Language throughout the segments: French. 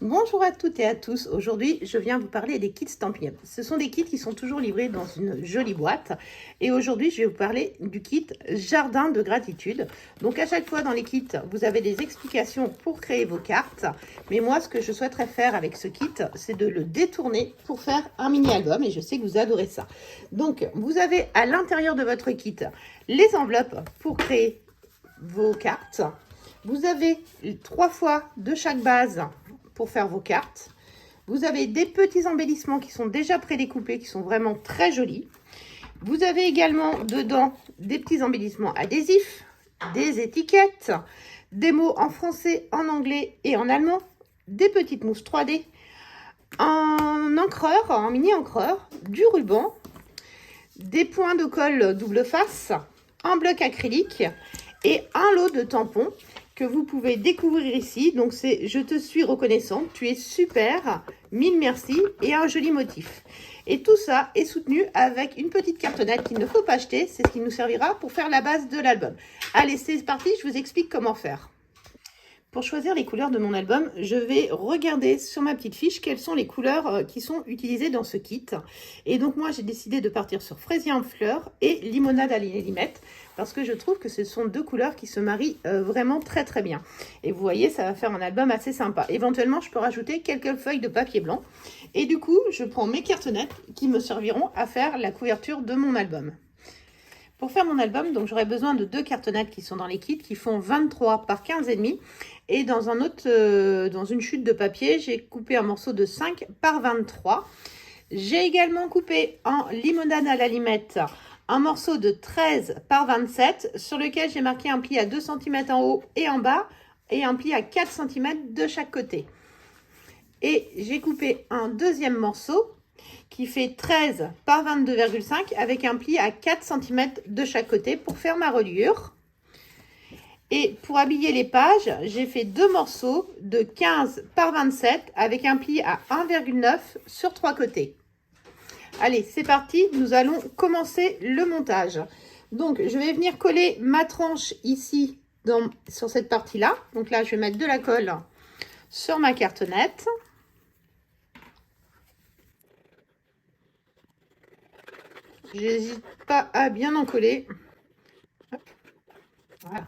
Bonjour à toutes et à tous. Aujourd'hui, je viens vous parler des kits Stampin' Up. Ce sont des kits qui sont toujours livrés dans une jolie boîte. Et aujourd'hui, je vais vous parler du kit Jardin de gratitude. Donc à chaque fois dans les kits, vous avez des explications pour créer vos cartes. Mais moi, ce que je souhaiterais faire avec ce kit, c'est de le détourner pour faire un mini-album. Et je sais que vous adorez ça. Donc, vous avez à l'intérieur de votre kit les enveloppes pour créer vos cartes. Vous avez 3 fois de chaque base pour faire vos cartes. Vous avez des petits embellissements qui sont déjà prédécoupés, qui sont vraiment très jolis. Vous avez également dedans des petits embellissements adhésifs, des étiquettes, des mots en français, en anglais et en allemand, des petites mousses 3D, un encreur, un mini encreur, du ruban, des points de colle double face, un bloc acrylique et un lot de tampons que vous pouvez découvrir ici. Donc c'est « Je te suis reconnaissante, tu es super, mille merci » et un joli motif. Et tout ça est soutenu avec une petite cartonnette qu'il ne faut pas acheter. C'est ce qui nous servira pour faire la base de l'album. Allez, c'est parti, je vous explique comment faire. Pour choisir les couleurs de mon album, je vais regarder sur ma petite fiche quelles sont les couleurs qui sont utilisées dans ce kit. Et donc moi, j'ai décidé de partir sur fraisier en fleurs et limonade à l'illimette parce que je trouve que ce sont deux couleurs qui se marient vraiment très très bien. Et vous voyez, ça va faire un album assez sympa. Éventuellement, je peux rajouter quelques feuilles de papier blanc. Et du coup, je prends mes cartonnettes qui me serviront à faire la couverture de mon album. Pour faire mon album, donc j'aurai besoin de 2 cartonnettes qui sont dans les kits, qui font 23 par 15,5. Et dans dans une chute de papier, j'ai coupé un morceau de 5 par 23. J'ai également coupé en limonade à l'allimette un morceau de 13 par 27 sur lequel j'ai marqué un pli à 2 cm en haut et en bas et un pli à 4 cm de chaque côté. Et j'ai coupé un deuxième morceau qui fait 13 par 22,5 avec un pli à 4 cm de chaque côté pour faire ma reliure. Et pour habiller les pages, j'ai fait 2 morceaux de 15 par 27 avec un pli à 1,9 sur 3 côtés. Allez, c'est parti, nous allons commencer le montage. Donc, je vais venir coller ma tranche ici sur cette partie-là. Donc là, je vais mettre de la colle sur ma cartonnette. J'hésite pas à bien en coller. Hop. Voilà.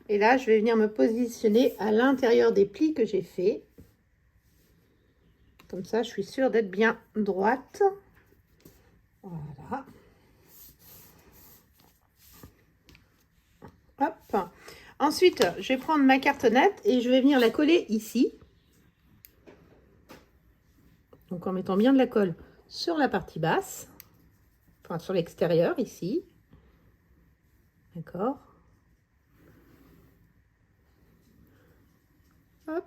Et là, je vais venir me positionner à l'intérieur des plis que j'ai fait. Comme ça, je suis sûre d'être bien droite. Voilà. Hop. Ensuite, je vais prendre ma cartonnette et je vais venir la coller ici. Donc, en mettant bien de la colle sur la partie basse. Enfin, sur l'extérieur, ici. D'accord. Hop.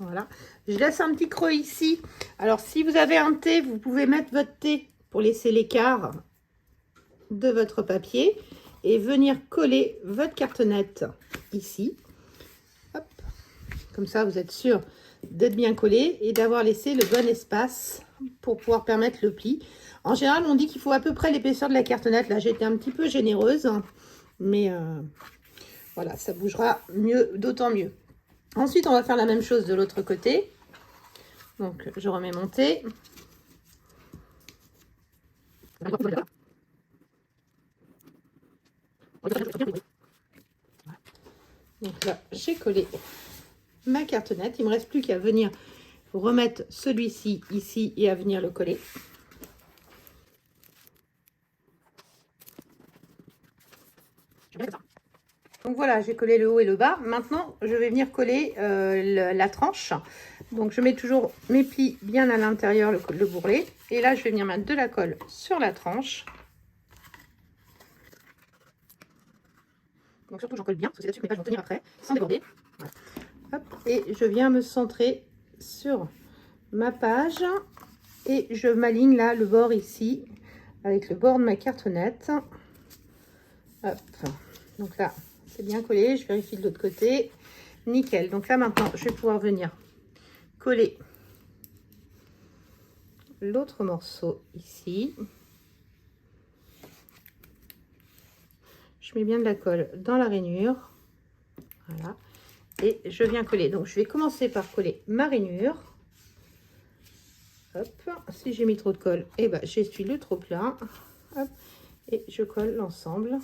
Voilà. Je laisse un petit creux ici. Alors, si vous avez un T, vous pouvez mettre votre T pour laisser l'écart de votre papier et venir coller votre cartonnette ici. Hop. Comme ça, vous êtes sûr d'être bien collé et d'avoir laissé le bon espace pour pouvoir permettre le pli. En général, on dit qu'il faut à peu près l'épaisseur de la cartonnette. Là, j'ai été un petit peu généreuse, mais voilà, ça bougera mieux, d'autant mieux. Ensuite, on va faire la même chose de l'autre côté. Donc, je remets mon T. Donc là, j'ai collé ma cartonnette. Il ne me reste plus qu'à venir remettre celui-ci ici et à venir le coller. Donc voilà, j'ai collé le haut et le bas. Maintenant, je vais venir coller la tranche. Donc je mets toujours mes plis bien à l'intérieur, le bourrelet. Et là, je vais venir mettre de la colle sur la tranche. Donc surtout, j'en colle bien, parce que c'est là-dessus que mes pages vont tenir après, sans déborder. Voilà. Hop, et je viens me centrer sur ma page. Et je m'aligne là, le bord ici, avec le bord de ma cartonnette. Hop. Donc là, c'est bien collé. Je vérifie de l'autre côté. Nickel. Donc là, maintenant, je vais pouvoir venir coller l'autre morceau ici. Je mets bien de la colle dans la rainure. Voilà. et je viens coller. Donc je vais commencer par coller ma rainure. Hop, si j'ai mis trop de colle, et ben j'essuie le trop plein. Hop, et je colle l'ensemble.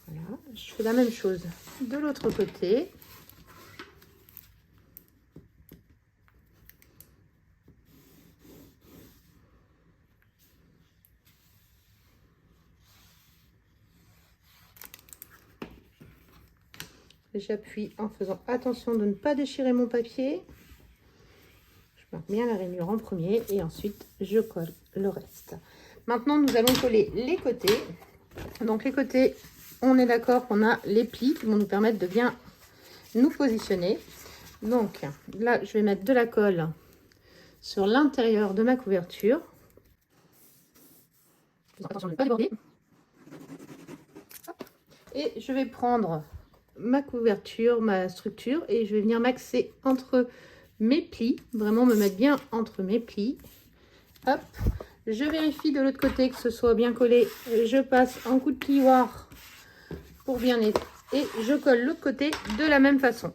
Voilà, je fais la même chose de l'autre côté. J'appuie en faisant attention de ne pas déchirer mon papier. Je marque bien la rainure en premier et ensuite je colle le reste. Maintenant, nous allons coller les côtés. Donc les côtés, on est d'accord qu'on a les plis qui vont nous permettre de bien nous positionner. Donc là, je vais mettre de la colle sur l'intérieur de ma couverture. Attention de ne pas déborder. Et je vais prendre ma couverture, ma structure, et je vais venir m'axer entre mes plis, vraiment me mettre bien entre mes plis. Hop, je vérifie de l'autre côté que ce soit bien collé, je passe un coup de plioir pour bien nettoyer et je colle l'autre côté de la même façon.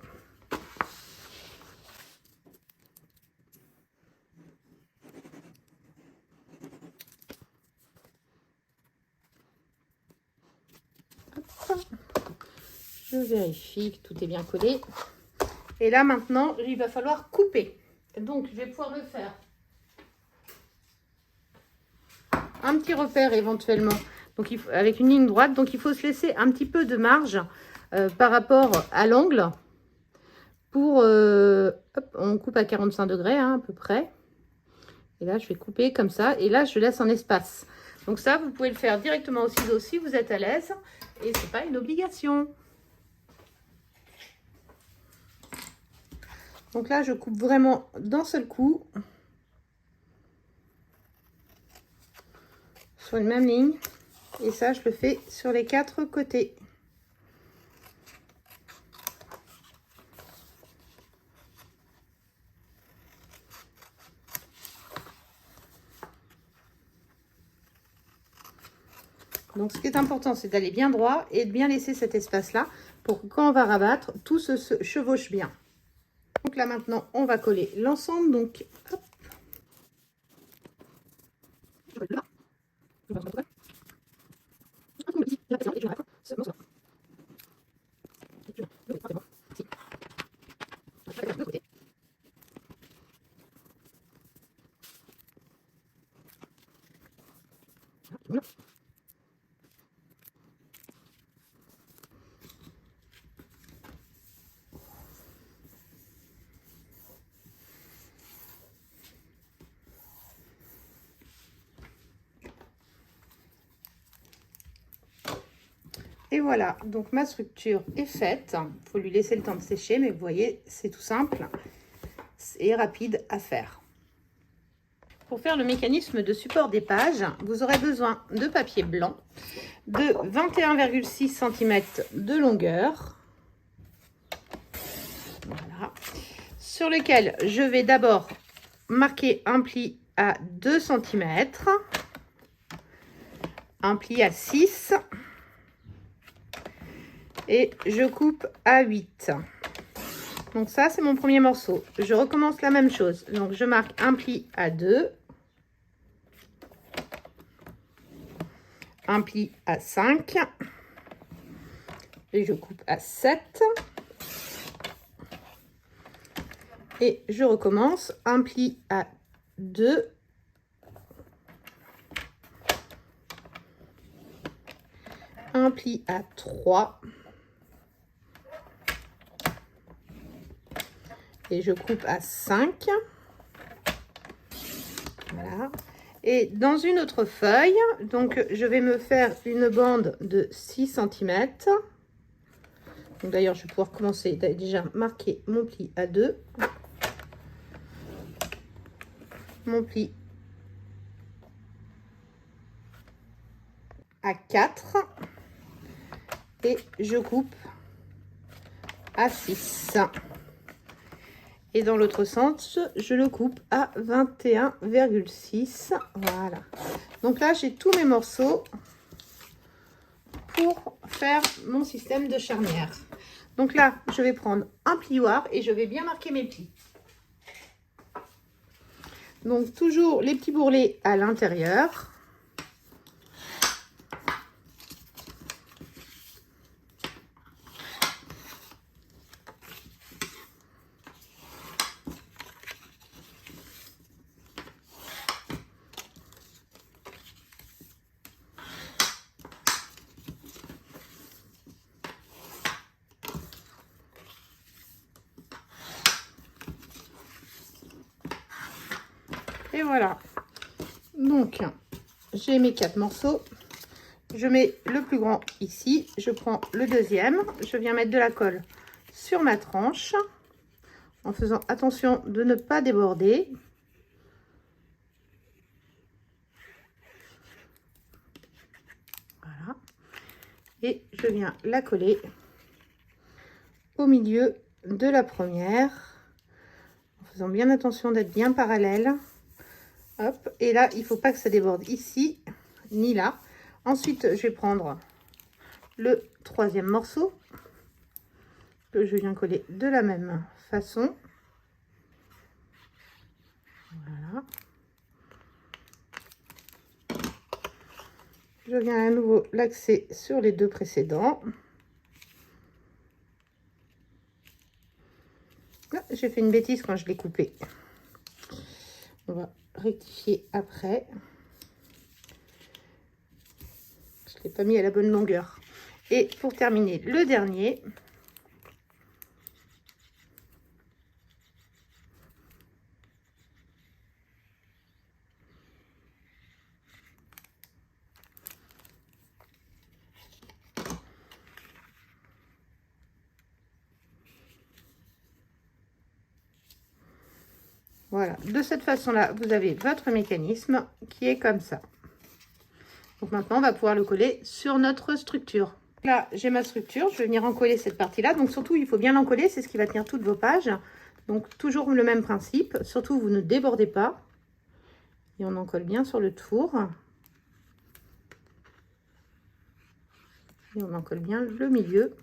Hop. Je vérifie que tout est bien collé. Et là, maintenant, il va falloir couper. Donc, je vais pouvoir me faire un petit repère éventuellement. Donc, avec une ligne droite. Donc, il faut se laisser un petit peu de marge par rapport à l'angle. Pour, hop, on coupe à 45 degrés hein, à peu près. Et là, je vais couper comme ça. Et là, je laisse un espace. Donc ça, vous pouvez le faire directement au ciseau si vous êtes à l'aise. Et c'est pas une obligation. Donc là, je coupe vraiment d'un seul coup. Sur une même ligne. Et ça, je le fais sur les 4 côtés. Donc, ce qui est important, c'est d'aller bien droit et de bien laisser cet espace-là pour que quand on va rabattre, tout se chevauche bien. Donc là, maintenant, on va coller l'ensemble. Donc, hop. Et voilà, donc ma structure est faite. Il faut lui laisser le temps de sécher, mais vous voyez, c'est tout simple et rapide à faire. Pour faire le mécanisme de support des pages, vous aurez besoin de papier blanc, de 21,6 cm de longueur. Voilà. Sur lequel je vais d'abord marquer un pli à 2 cm, un pli à 6 et je coupe à 8. Donc ça, c'est mon premier morceau. Je recommence la même chose. Donc je marque un pli à 2, un pli à 5 et je coupe à 7 et je recommence un pli à 2, un pli à 3 et je coupe à 5. Voilà. Et dans une autre feuille, donc je vais me faire une bande de 6 cm. D'ailleurs, je vais pouvoir commencer déjà marquer mon pli à 2, mon pli à 4 et je coupe à 6. Et dans l'autre sens, je le coupe à 21,6. Voilà. Donc là, j'ai tous mes morceaux pour faire mon système de charnière. Donc là, je vais prendre un plioir et je vais bien marquer mes plis. Donc toujours les petits bourrelets à l'intérieur. Et voilà. Donc, j'ai mes 4 morceaux. Je mets le plus grand ici. Je prends le deuxième. Je viens mettre de la colle sur ma tranche en faisant attention de ne pas déborder. Voilà. Et je viens la coller au milieu de la première en faisant bien attention d'être bien parallèle. Hop, et là, il ne faut pas que ça déborde ici, ni là. Ensuite, je vais prendre le troisième morceau que je viens coller de la même façon. Voilà. Je viens à nouveau l'axer sur les deux précédents. Ah, j'ai fait une bêtise quand je l'ai coupé. On va rectifier après. Je ne l'ai pas mis à la bonne longueur. Et pour terminer, le dernier. Voilà, de cette façon-là, vous avez votre mécanisme qui est comme ça. Donc maintenant, on va pouvoir le coller sur notre structure. Là, j'ai ma structure, je vais venir encoller cette partie-là. Donc surtout, il faut bien l'encoller, c'est ce qui va tenir toutes vos pages. Donc toujours le même principe, surtout vous ne débordez pas. Et on encolle bien sur le tour. Et on encolle bien le milieu.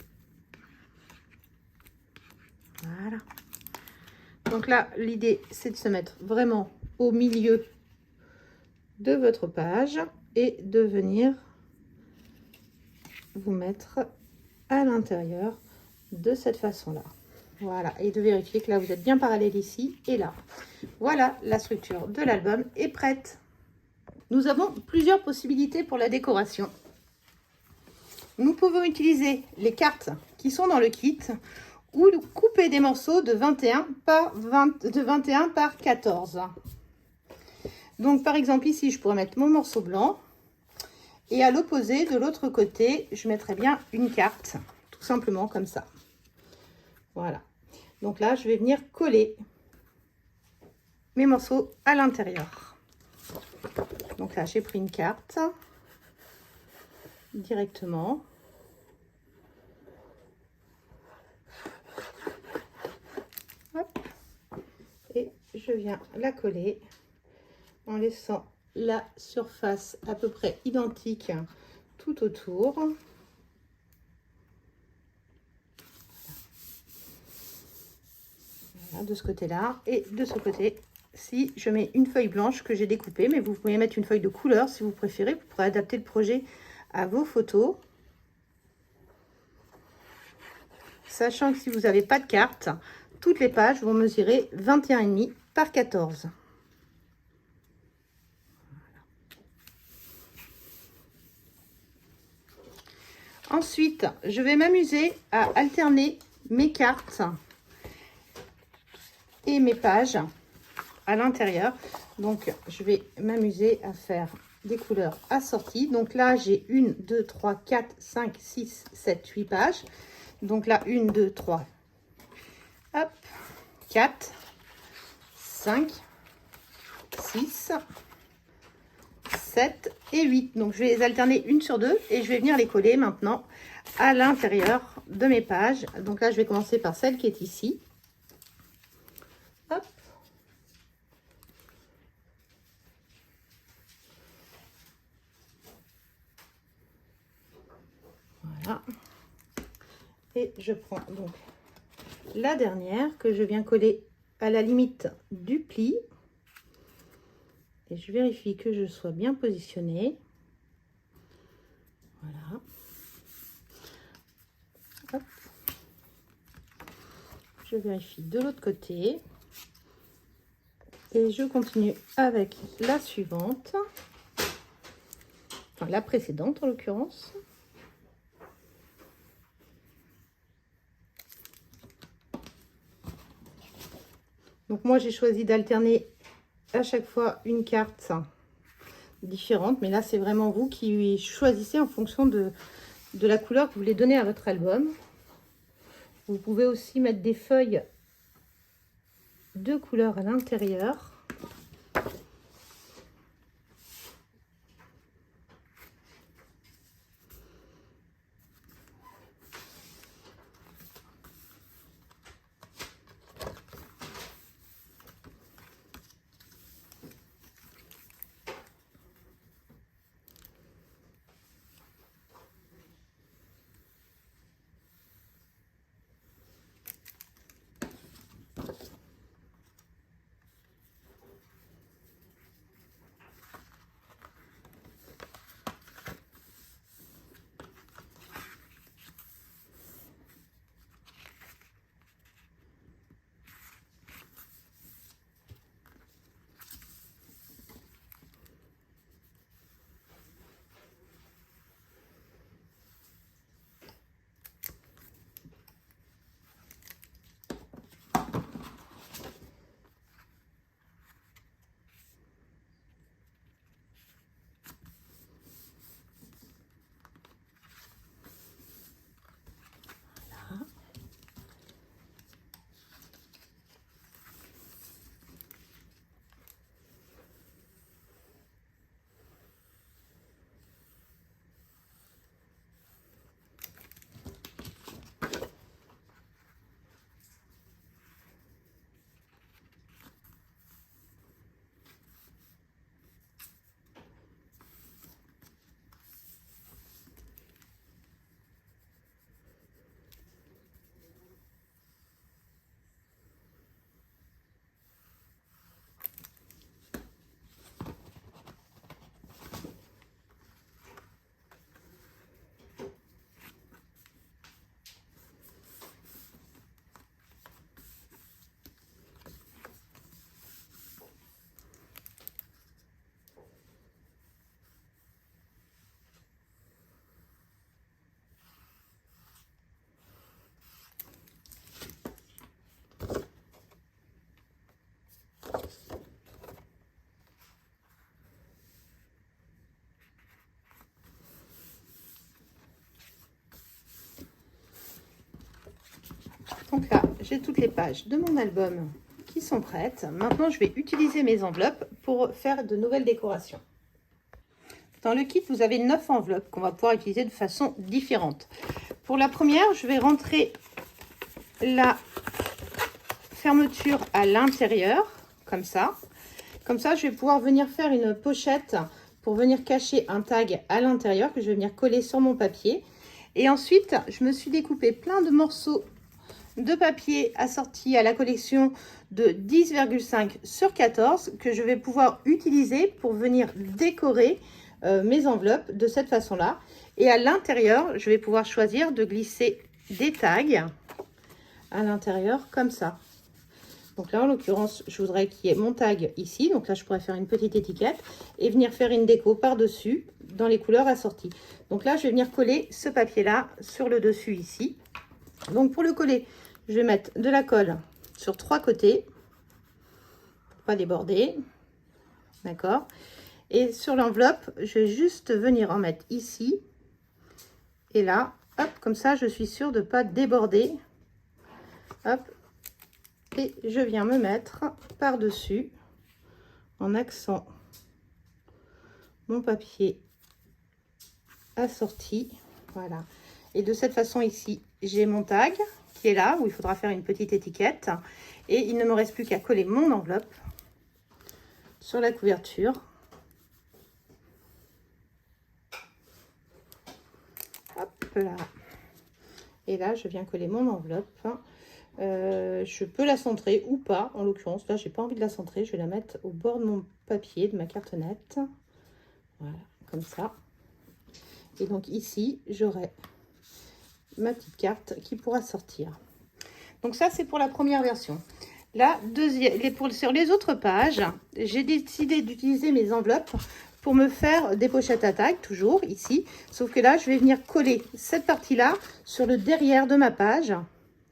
Voilà. Donc là, l'idée, c'est de se mettre vraiment au milieu de votre page et de venir vous mettre à l'intérieur de cette façon-là. Voilà, et de vérifier que là, vous êtes bien parallèle ici et là. Voilà, la structure de l'album est prête. Nous avons plusieurs possibilités pour la décoration. Nous pouvons utiliser les cartes qui sont dans le kit ou couper des morceaux de 21 par 14. Donc, par exemple, ici, je pourrais mettre mon morceau blanc. Et à l'opposé, de l'autre côté, je mettrai bien une carte, tout simplement comme ça. Voilà. Donc là, je vais venir coller mes morceaux à l'intérieur. Donc là, j'ai pris une carte directement. Hop. Et je viens la coller en laissant la surface à peu près identique tout autour. Voilà, de ce côté-là et de ce côté. Si je mets une feuille blanche que j'ai découpée, mais vous pouvez mettre une feuille de couleur si vous préférez. Vous pourrez adapter le projet à vos photos. Sachant que si vous n'avez pas de carte, toutes les pages vont mesurer 21,5 par 14. Ensuite, je vais m'amuser à alterner mes cartes et mes pages à l'intérieur. Donc, je vais m'amuser à faire des couleurs assorties. Donc là, j'ai 1, 2, 3, 4, 5, 6, 7, 8 pages. Donc là, 1, 2, 3, hop, 4, 5, 6, 7 et 8. Donc, je vais les alterner une sur deux et je vais venir les coller maintenant à l'intérieur de mes pages. Donc là, je vais commencer par celle qui est ici. Hop. Voilà. Et je prends donc la dernière que je viens coller à la limite du pli. Et je vérifie que je sois bien positionnée. Voilà. Hop. Je vérifie de l'autre côté. Et je continue avec la suivante. Enfin, la précédente en l'occurrence. Donc moi j'ai choisi d'alterner à chaque fois une carte différente, mais là c'est vraiment vous qui choisissez en fonction de la couleur que vous voulez donner à votre album. Vous pouvez aussi mettre des feuilles de couleur à l'intérieur. Donc là, j'ai toutes les pages de mon album qui sont prêtes. Maintenant, je vais utiliser mes enveloppes pour faire de nouvelles décorations. Dans le kit, vous avez 9 enveloppes qu'on va pouvoir utiliser de façon différente. Pour la première, je vais rentrer la fermeture à l'intérieur, comme ça. Comme ça, je vais pouvoir venir faire une pochette pour venir cacher un tag à l'intérieur que je vais venir coller sur mon papier. Et ensuite, je me suis découpé plein de morceaux de papier assorti à la collection de 10,5 sur 14 que je vais pouvoir utiliser pour venir décorer mes enveloppes de cette façon-là. Et à l'intérieur, je vais pouvoir choisir de glisser des tags à l'intérieur comme ça. Donc là, en l'occurrence, je voudrais qu'il y ait mon tag ici. Donc là, je pourrais faire une petite étiquette et venir faire une déco par-dessus dans les couleurs assorties. Donc là, je vais venir coller ce papier-là sur le dessus ici. Donc pour le coller, je vais mettre de la colle sur 3 côtés. Pas déborder. D'accord. Et sur l'enveloppe, je vais juste venir en mettre ici. Et là, hop, comme ça, je suis sûre de ne pas déborder. Hop. Et je viens me mettre par-dessus en accent mon papier assorti. Voilà. Et de cette façon ici, j'ai mon tag qui est là, où il faudra faire une petite étiquette. Et il ne me reste plus qu'à coller mon enveloppe sur la couverture. Hop. peu là. Et là, je viens coller mon enveloppe. Je peux la centrer ou pas. En l'occurrence, là, j'ai pas envie de la centrer. Je vais la mettre au bord de mon papier, de ma cartonnette. Voilà, comme ça. Et donc ici, j'aurai ma petite carte qui pourra sortir. Donc ça, c'est pour la première version. La deuxième, sur les autres pages, j'ai décidé d'utiliser mes enveloppes pour me faire des pochettes à tag, toujours ici. Sauf que là, je vais venir coller cette partie-là sur le derrière de ma page,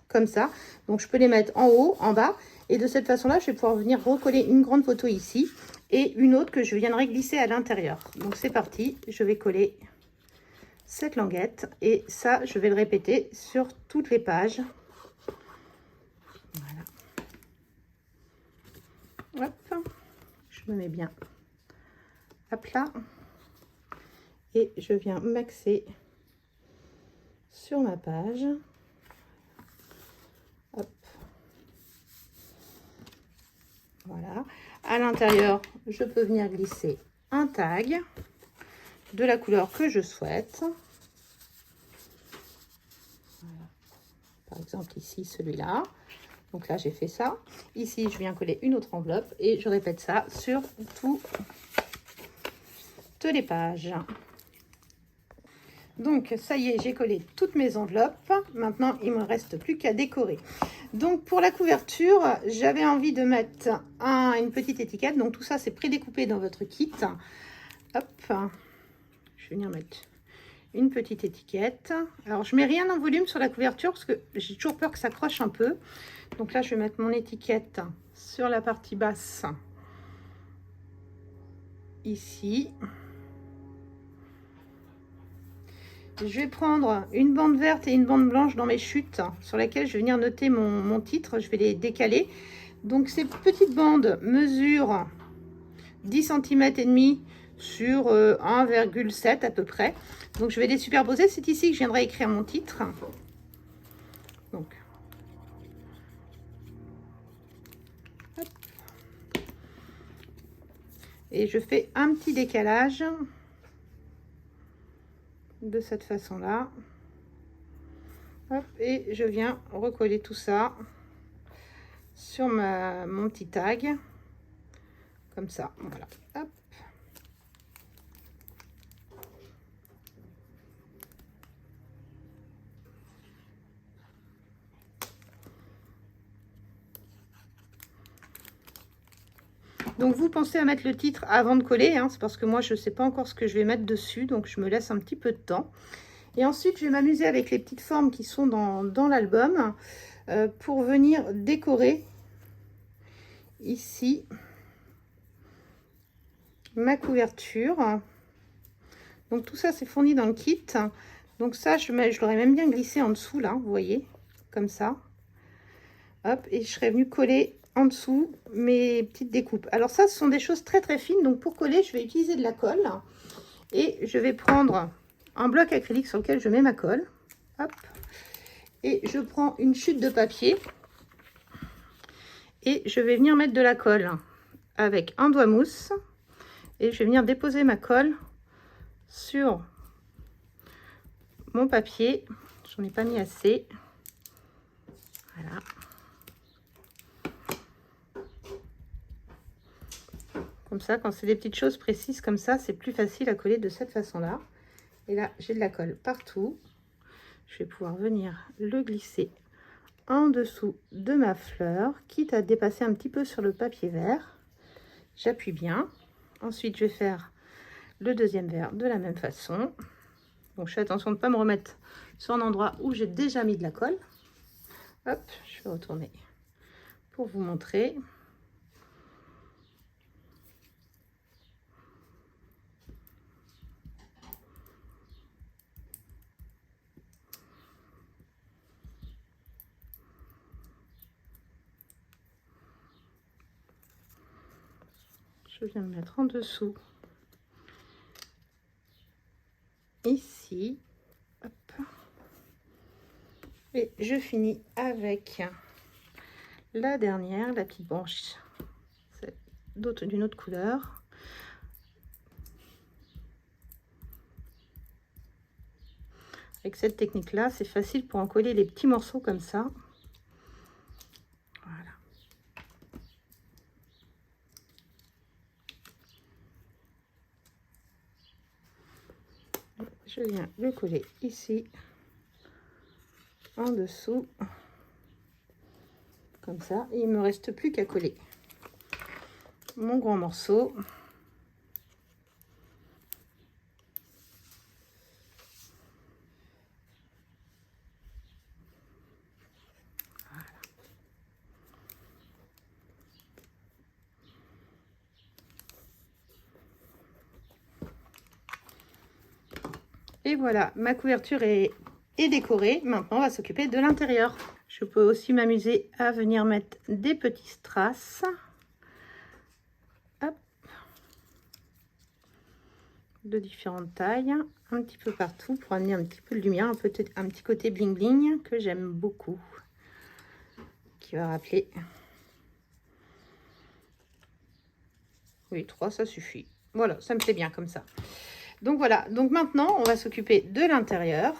comme ça. Donc, je peux les mettre en haut, en bas. Et de cette façon-là, je vais pouvoir venir recoller une grande photo ici et une autre que je viendrai glisser à l'intérieur. Donc, c'est parti. Je vais coller cette languette et ça, je vais le répéter sur toutes les pages. Voilà. Hop, je me mets bien à plat et je viens maxer sur ma page. Hop. Voilà. À l'intérieur, je peux venir glisser un tag de la couleur que je souhaite. Voilà. Par exemple, ici, celui-là. Donc là, j'ai fait ça. Ici, je viens coller une autre enveloppe et je répète ça sur toutes les pages. Donc, ça y est, j'ai collé toutes mes enveloppes. Maintenant, il ne me reste plus qu'à décorer. Donc, pour la couverture, j'avais envie de mettre une petite étiquette. Donc, tout ça, c'est prédécoupé dans votre kit. Hop, je vais venir mettre une petite étiquette. Alors, je mets rien en volume sur la couverture parce que j'ai toujours peur que ça croche un peu. Donc là, je vais mettre mon étiquette sur la partie basse, ici. Je vais prendre une bande verte et une bande blanche dans mes chutes sur laquelle je vais venir noter mon titre. Je vais les décaler. Donc, ces petites bandes mesurent 10 cm et demi sur 1,7 à peu près. Donc, je vais les superposer. C'est ici que je viendrai écrire mon titre. Donc, hop. Et je fais un petit décalage de cette façon-là. Hop, et je viens recoller tout ça sur mon petit tag. Comme ça, voilà. Hop. Donc, vous pensez à mettre le titre avant de coller, hein, c'est parce que moi, je ne sais pas encore ce que je vais mettre dessus, donc je me laisse un petit peu de temps. Et ensuite, je vais m'amuser avec les petites formes qui sont dans l'album pour venir décorer ici ma couverture. Donc, tout ça, c'est fourni dans le kit. Donc, ça, je l'aurais même bien glissé en dessous, là, vous voyez, comme ça. Hop, et je serais venue coller en dessous mes petites découpes. Alors ça, ce sont des choses très très fines. Donc pour coller, je vais utiliser de la colle. Et je vais prendre un bloc acrylique sur lequel je mets ma colle. Hop. Et je prends une chute de papier. Et je vais venir mettre de la colle avec un doigt mousse. Et je vais venir déposer ma colle sur mon papier. J'en ai pas mis assez. Voilà. Comme ça, quand c'est des petites choses précises comme ça, c'est plus facile à coller de cette façon-là. Et là, j'ai de la colle partout. Je vais pouvoir venir le glisser en dessous de ma fleur, quitte à dépasser un petit peu sur le papier vert. J'appuie bien. Ensuite, je vais faire le deuxième vert de la même façon. Donc, je fais attention de ne pas me remettre sur un endroit où j'ai déjà mis de la colle. Hop, je vais retourner pour vous montrer. Je viens me mettre en dessous, ici, hop. Et je finis avec la dernière, la petite branche d'une autre couleur. Avec cette technique-là, c'est facile pour en coller les petits morceaux comme ça. Voilà. Je viens le coller ici, en dessous, comme ça. Et il ne me reste plus qu'à coller mon grand morceau. Voilà. Et voilà, ma couverture est décorée. Maintenant, on va s'occuper de l'intérieur. Je peux aussi m'amuser à venir mettre des petits strass. Hop. De différentes tailles, un petit peu partout pour amener un petit peu de lumière, peut-être un petit côté bling bling que j'aime beaucoup, qui va rappeler. Oui, 3 ça suffit. Voilà, ça me plaît bien comme ça. Donc voilà, donc maintenant on va s'occuper de l'intérieur.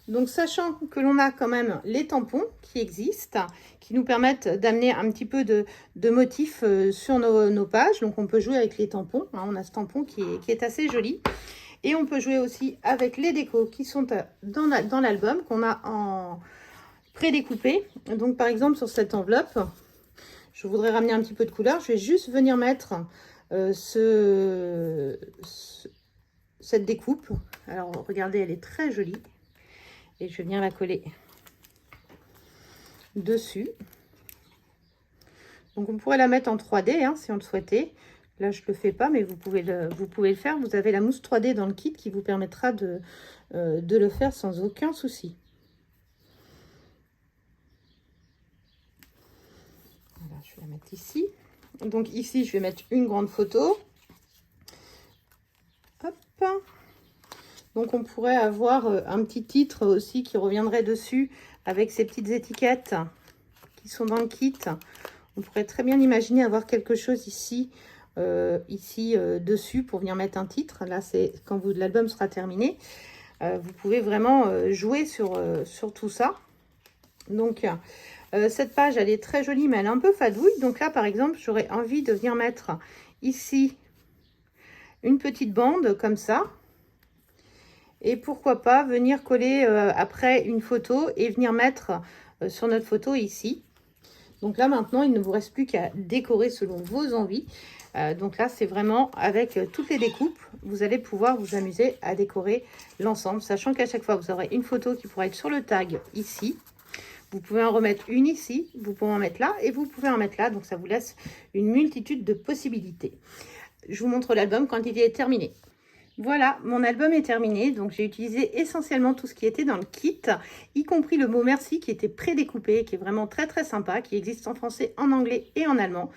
Donc sachant que l'on a quand même les tampons qui existent, qui nous permettent d'amener un petit peu de motifs sur nos pages. Donc on peut jouer avec les tampons, hein, on a ce tampon qui est assez joli. Et on peut jouer aussi avec les décos qui sont dans l'album, qu'on a en pré-découpé. Donc par exemple sur cette enveloppe, je voudrais ramener un petit peu de couleur. Je vais juste venir mettre cette découpe. Alors regardez, elle est très jolie. Et je viens la coller dessus. Donc on pourrait la mettre en 3D hein, si on le souhaitait. Là je ne le fais pas, mais vous pouvez le faire. Vous avez la mousse 3D dans le kit qui vous permettra de le faire sans aucun souci. Voilà, je vais la mettre ici. Donc ici je vais mettre une grande photo. Hop. Donc on pourrait avoir un petit titre aussi qui reviendrait dessus avec ces petites étiquettes qui sont dans le kit. On pourrait très bien imaginer avoir quelque chose ici, dessus pour venir mettre un titre. Là c'est quand l'album sera terminé. Vous pouvez vraiment jouer sur tout ça. Donc cette page elle est très jolie mais elle est un peu fadouille. Donc là par exemple j'aurais envie de venir mettre ici une petite bande comme ça. Et pourquoi pas venir coller après une photo et venir mettre sur notre photo ici. Donc là maintenant il ne vous reste plus qu'à décorer selon vos envies. Donc là c'est vraiment avec toutes les découpes, vous allez pouvoir vous amuser à décorer l'ensemble. Sachant qu'à chaque fois vous aurez une photo qui pourra être sur le tag ici. Vous pouvez en remettre une ici, vous pouvez en mettre là et vous pouvez en mettre là. Donc ça vous laisse une multitude de possibilités. Je vous montre l'album quand il est terminé. Voilà, mon album est terminé, donc j'ai utilisé essentiellement tout ce qui était dans le kit, y compris le mot merci qui était pré-découpé, qui est vraiment très très sympa, qui existe en français, en anglais et en allemand.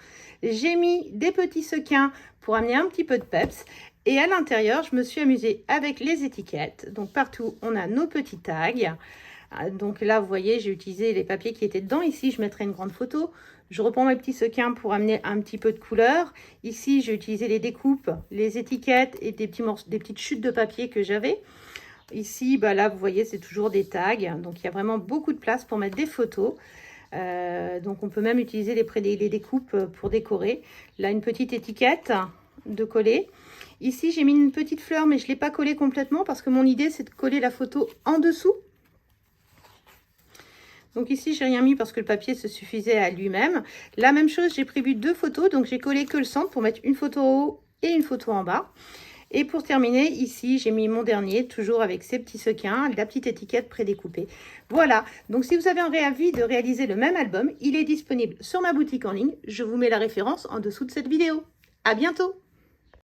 J'ai mis des petits sequins pour amener un petit peu de peps, et à l'intérieur, je me suis amusée avec les étiquettes. Donc partout, on a nos petits tags. Donc là, vous voyez, j'ai utilisé les papiers qui étaient dedans. Ici, je mettrai une grande photo. Je reprends mes petits sequins pour amener un petit peu de couleur. Ici, j'ai utilisé les découpes, les étiquettes et des petites chutes de papier que j'avais. Ici, bah là, vous voyez, c'est toujours des tags. Donc, il y a vraiment beaucoup de place pour mettre des photos. Donc, on peut même utiliser les découpes pour décorer. Là, une petite étiquette de coller. Ici, j'ai mis une petite fleur, mais je ne l'ai pas collée complètement parce que mon idée, c'est de coller la photo en dessous. Donc ici, j'ai rien mis parce que le papier se suffisait à lui-même. La même chose, j'ai prévu 2 photos. Donc, j'ai collé que le centre pour mettre une photo en haut et une photo en bas. Et pour terminer, ici, j'ai mis mon dernier, toujours avec ces petits sequins, la petite étiquette prédécoupée. Voilà. Donc, si vous avez envie de réaliser le même album, il est disponible sur ma boutique en ligne. Je vous mets la référence en dessous de cette vidéo. À bientôt!